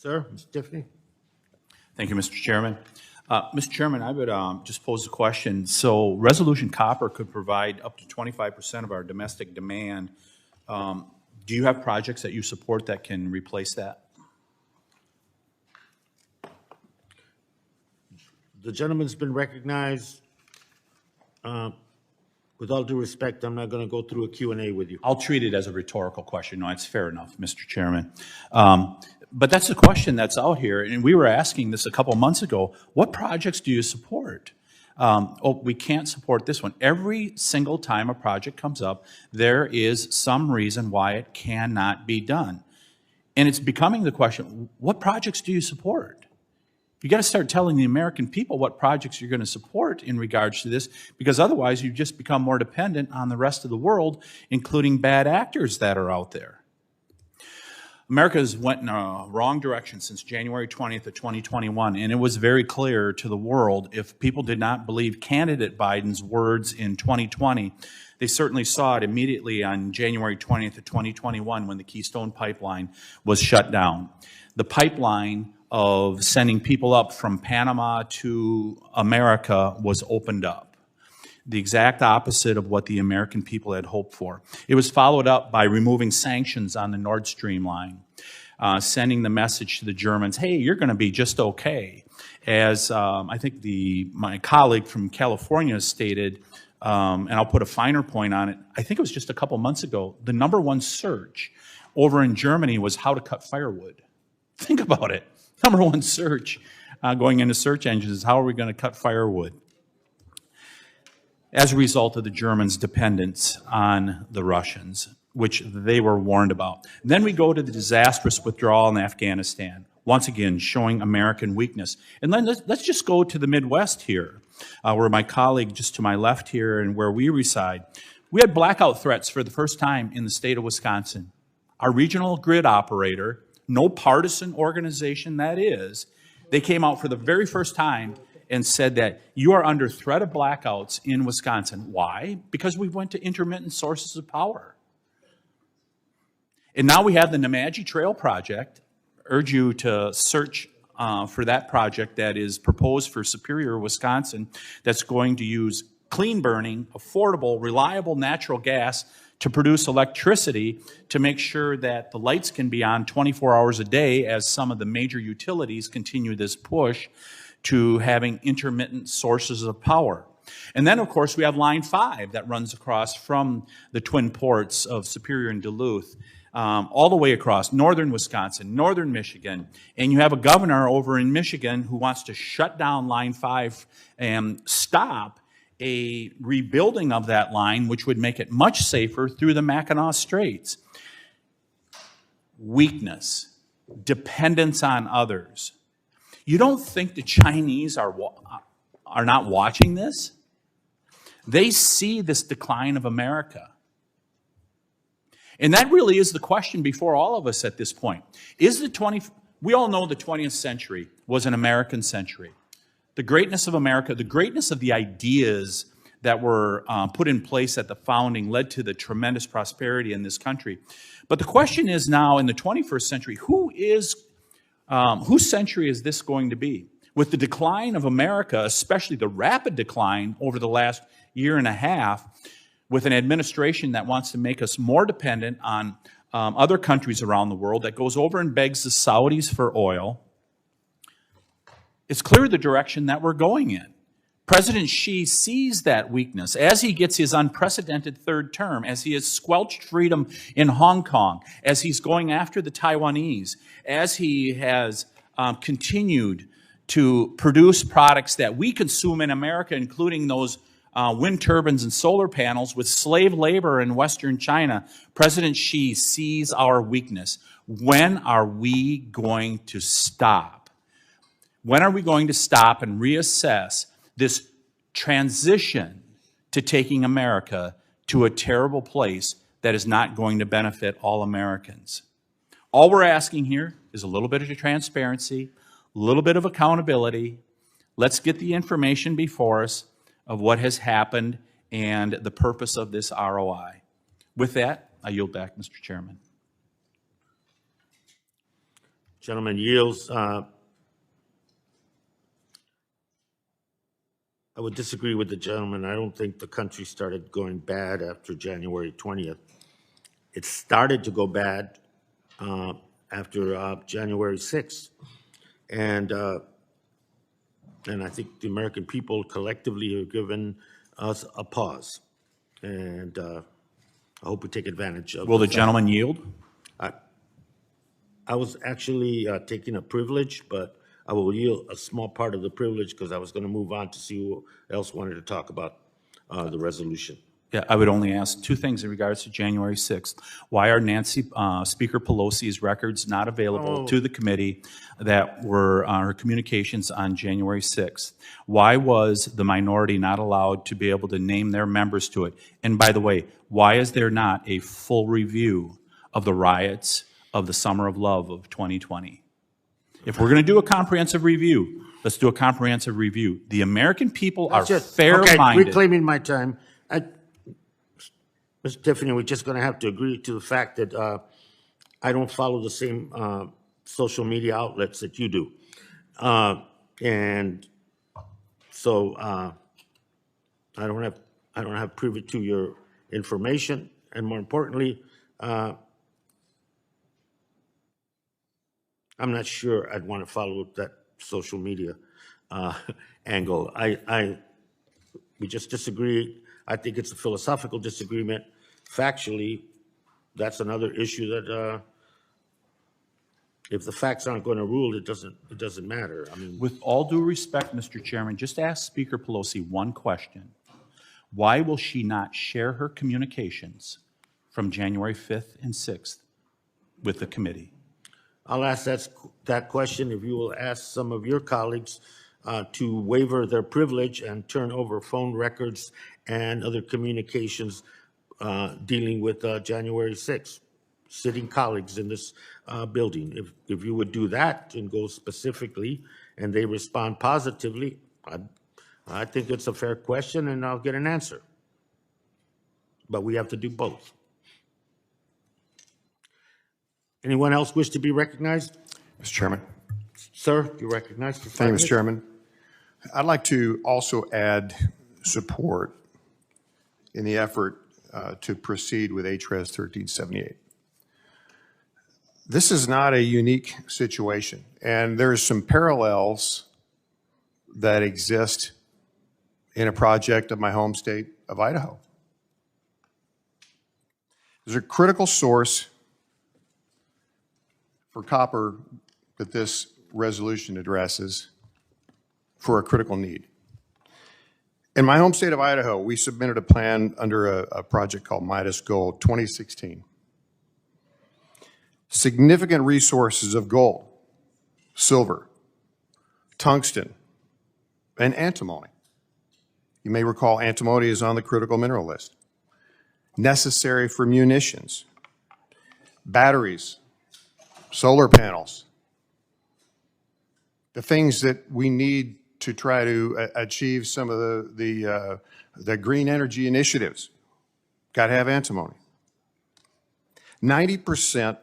Sir, Mr. Tiffany? Thank you, Mr. Chairman. Mr. Chairman, I would just pose a question. So resolution copper could provide up to 25% of our domestic demand. Do you have projects that you support that can replace that? The gentleman's been recognized. With all due respect, I'm not going to go through a Q&A with you. I'll treat it as a rhetorical question. No, it's fair enough, Mr. Chairman. But that's a question that's out here, and we were asking this a couple months ago. What projects do you support? Oh, we can't support this one. Every single time a project comes up, there is some reason why it cannot be done. And it's becoming the question, what projects do you support? You got to start telling the American people what projects you're going to support in regards to this, because otherwise you just become more dependent on the rest of the world, including bad actors that are out there. America has went in a wrong direction since January 20th of 2021, and it was very clear to the world if people did not believe candidate Biden's words in 2020, they certainly saw it immediately on January 20th of 2021 when the Keystone Pipeline was shut down. The pipeline of sending people up from Panama to America was opened up. The exact opposite of what the American people had hoped for. It was followed up by removing sanctions on the Nord Stream line, sending the message to the Germans, hey, you're going to be just okay. As I think my colleague from California stated, and I'll put a finer point on it, I think it was just a couple months ago, the #1 search over in Germany was how to cut firewood. Think about it. #1 search going into search engines is how are we going to cut firewood? As a result of the Germans' dependence on the Russians, which they were warned about. Then we go to the disastrous withdrawal in Afghanistan, once again showing American weakness. And then let's just go to the Midwest here, where my colleague just to my left here and where we reside. We had blackout threats for the first time in the state of Wisconsin. Our regional grid operator, no partisan organization that is, they came out for the very first time and said that you are under threat of blackouts in Wisconsin. Why? Because we went to intermittent sources of power. And now we have the Nemadji Trail project. I urge you to search for that project that is proposed for Superior, Wisconsin, that's going to use clean burning, affordable, reliable natural gas to produce electricity to make sure that the lights can be on 24 hours a day as some of the major utilities continue this push to having intermittent sources of power. And then, of course, we have Line 5 that runs across from the twin ports of Superior and Duluth, all the way across northern Wisconsin, northern Michigan. And you have a governor over in Michigan who wants to shut down Line 5 and stop a rebuilding of that line, which would make it much safer through the Mackinac Straits. Weakness, dependence on others. You don't think the Chinese are not watching this? They see this decline of America. And that really is the question before all of us at this point. We all know the 20th century was an American century. The greatness of America, the greatness of the ideas that were put in place at the founding led to the tremendous prosperity in this country. But the question is now in the 21st century, whose century is this going to be? With the decline of America, especially the rapid decline over the last year and a half, with an administration that wants to make us more dependent on other countries around the world, that goes over and begs the Saudis for oil, it's clear the direction that we're going in. President Xi sees that weakness as he gets his unprecedented third term, as he has squelched freedom in Hong Kong, as he's going after the Taiwanese, as he has continued to produce products that we consume in America, including those wind turbines and solar panels with slave labor in Western China. President Xi sees our weakness. When are we going to stop? When are we going to stop and reassess this transition to taking America to a terrible place that is not going to benefit all Americans? All we're asking here is a little bit of transparency, a little bit of accountability. Let's get the information before us of what has happened and the purpose of this ROI. With that, I yield back, Mr. Chairman. Gentleman yields. I would disagree with the gentleman. I don't think the country started going bad after January 20th. It started to go bad after January 6th. And I think the American people collectively have given us a pause. And I hope we take advantage of it. Will the gentleman yield? I was actually taking a privilege, but I will yield a small part of the privilege because I was going to move on to see who else wanted to talk about the resolution. Yeah, I would only ask two things in regards to January 6th. Why are Speaker Pelosi's records not available to the committee that were her communications on January 6th? Why was the minority not allowed to be able to name their members to it? And by the way, why is there not a full review of the riots of the Summer of Love of 2020? If we're going to do a comprehensive review, let's do a comprehensive review. The American people are fair-minded. Okay, reclaiming my time. Mr. Tiffany, we're just going to have to agree to the fact that I don't follow the same social media outlets that you do. And so I don't have privy to your information. And more importantly, I'm not sure I'd want to follow that social media angle. We just disagree. I think it's a philosophical disagreement. Factually, that's another issue that if the facts aren't going to rule, it doesn't matter. I mean, with all due respect, Mr. Chairman, just ask Speaker Pelosi one question. Why will she not share her communications from January 5th and 6th with the committee? I'll ask that question if you will ask some of your colleagues to waiver their privilege and turn over phone records and other communications dealing with January 6th, sitting colleagues in this building. If you would do that and go specifically and they respond positively, I think it's a fair question and I'll get an answer. But we have to do both. Anyone else wish to be recognized? Mr. Chairman. Sir, you're recognized for 5 Thank you, minutes. Mr. Chairman. I'd like to also add support in the effort to proceed with HRES 1378. This is not a unique situation, and there's some parallels that exist in a project of my home state of Idaho. There's a critical source for copper that this resolution addresses for a critical need. In my home state of Idaho, we submitted a plan under a project called Midas Gold 2016. Significant resources of gold, silver, tungsten, and antimony. You may recall antimony is on the critical mineral list. Necessary for munitions, batteries, solar panels, the things that we need to try to achieve some of the green energy initiatives. Got to have antimony. 90%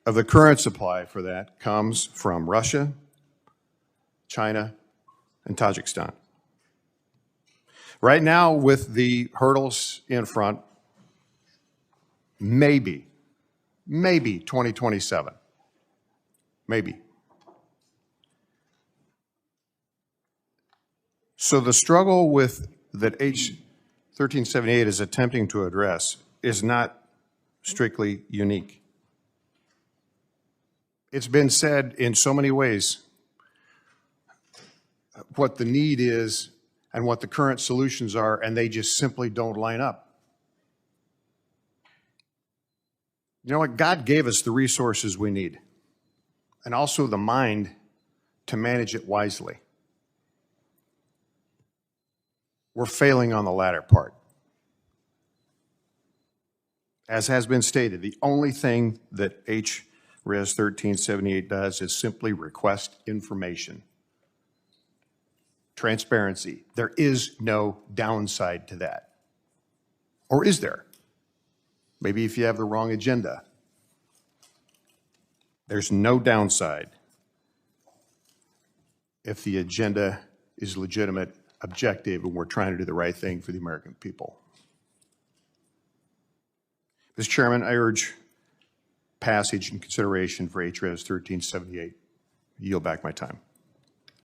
of the current supply for that comes from Russia, China, and Tajikistan. Right now, with the hurdles in front, maybe 2027, maybe. So the struggle that H 1378 is attempting to address is not strictly unique. It's been said in so many ways what the need is and what the current solutions are, and they just simply don't line up. You know what? God gave us the resources we need and also the mind to manage it wisely. We're failing on the latter part. As has been stated, the only thing that HRES 1378 does is simply request information. Transparency. There is no downside to that. Or is there? Maybe if you have the wrong agenda. There's no downside if the agenda is legitimate, objective, and we're trying to do the right thing for the American people. Mr. Chairman, I urge passage and consideration for HRES 1378. Yield back my time.